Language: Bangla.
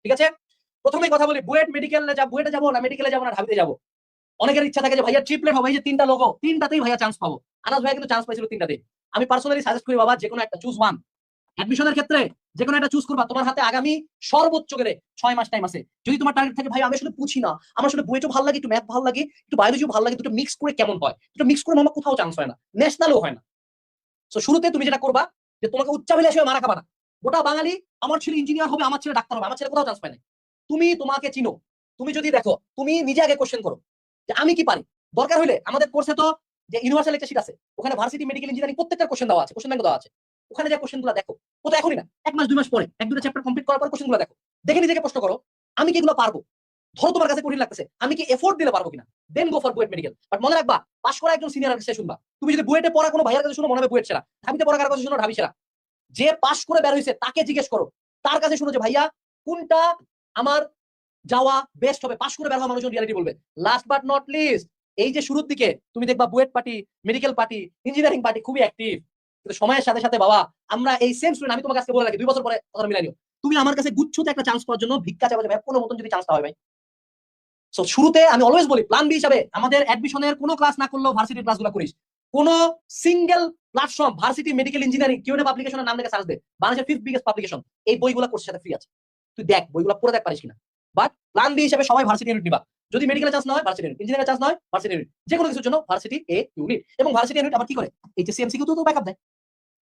ঠিক আছে? প্রথমেই কথা বলি, বুয়েট বুয়েটে যাবো না মেডিকেলে যাবো না ঢাবিতে যাবো। অনেকের ইচ্ছা থাকে যে ভাইয়া ট্রিপলেট হবে, এই যে 3টা লোগো, 3টাতেই ভাইয়া চান্স পাবো। আনাস ভাইয়া কিন্তু চান্স পাইছিল 3টাতেই। আমি পার্সোনালি সাজেস্ট করি বাবা যে কোনো একটা চুজ ওয়ান। অ্যাডমিশনের ক্ষেত্রে যে কোনো একটা চুজ করবা, তোমার হাতে আগামী সর্বোচ্চ করে 6 মাস টাইম আছে। যদি তোমার টার্গেট থাকে ভাই আমি আসলে বুঝি না, আমার আসলে বুয়েটও ভালো লাগে, একটু ম্যাথ ভালো লাগে, একটু বায়োলজিও ভালো লাগে, দুটো মিক্স করে কেমন হয়, দুটো মিক্স করে মামা কোথাও চান্স হয় না, ন্যাশনালও হয় না। তো শুরুতে তুমি যেটা করবা যে তোমাকে উচ্চাভিলাষী মারা খাবা না। গোটা বাঙালি আমার ছেলে ইঞ্জিনিয়ার হবে, আমার ছেলে ডাক্তার হবে, আমার ছেলে কোথাও চান্স পায় না। তুমি তোমাকে চিনো, তুমি যদি দেখো, তুমি নিজে আগে কোশ্চেন করো যে আমি কি পারি। দরকার হলে আমাদের কোর্সে তো যে ইউনিভার্সাল একটা শীট আছে, ওখানে ভার্সিটি মেডিকেল ইঞ্জিনিয়ারিং প্রত্যেকটা কোশ্চেন দেওয়া আছে, কোশ্চেন ব্যাংক দেওয়া আছে। ওখানে যে কোশ্চেন গুলো দেখো, ও তো এখনই না, 1 মাস 2 মাস পরে 1-2টা চ্যাপ্টার কমপ্লিট করার পর কোশ্চেন গুলো দেখো, দেখে নিজেকে প্রশ্ন করো আমি কি এগুলো পারবো। ধরো তোমার কাছে কঠিন লাগতেছে, আমি কি এফোর্ট দিলে পারবো কিনা, then go for BUET medical. But মনে রাখবা, পাশ করা একজন সিনিয়র কাছে শুনবা। তুমি যদি বুয়েটে পড়া কোনো ভাইয়ের কাছে শুনো মনে হবে বুয়েট সেরা, ঢাবিতে পড়া কার কাছে শুনো ঢাবি সেরা। যে পাশ করে বের হয়েছে তাকে জিজ্ঞেস করো, তার কাছে শুনো যে ভাইয়া কোনটা আমার যাওয়া বেস্ট হবে। পাশ করে বের হওয়া মানুষজন রিয়ালিটি বলবে। লাস্ট বাট নট লিস্ট, এই যে শুরুর দিকে তুমি দেখবা BUET party, medical party, engineering party খুবই অ্যাক্টিভ, কিন্তু সময়ের সাথে সাথে বাবা আমরা এই সেম স্টুডেন্ট, আমি তোমাকে আজকে বলে রাখি 2 বছর পরে কথা মিলাই নিও, তুমি আমার কাছে গুচ্ছতে একটা চান্স পাওয়ার জন্য ভিক্ষা চাইবে ভাই, কোনো মতন যদি চান্সটা হয় ভাই। সো শুরুতে আমি অলওয়েজ বলি প্ল্যান বি হিসাবে আমাদের অ্যাডমিশনের কোনো ক্লাস না করলেও ভার্সিটির ক্লাসগুলো করিস। কোন single platform varsity medical engineering QnA পাবলিকেশনের নাম লিখে সার্চ দে, বাংলাদেশের 5th বিগেস্ট পাবলিকেশন, এই বইগুলো কোর্সের সাথে ফ্রি আছে। তুই দেখ বইগুলো পড়ে দেখ পারিস কিনা। বাট প্ল্যান বি হিসাবে সবাই ভার্সিটি ইউনিট নিবা। যদি মেডিকেলের চান্স না হয় ভার্সিটি ইউনিট, ইঞ্জিনিয়ারিং চান্স না হয় ভার্সিটি ইউনিট, যে কোনো কিছুর জন্য ভার্সিটি এ ইউনিট। এবং ভার্সিটি ইউনিট আবার কি করে, এইচএসসি এমসিকিউ তো ব্যাকআপ দেয়।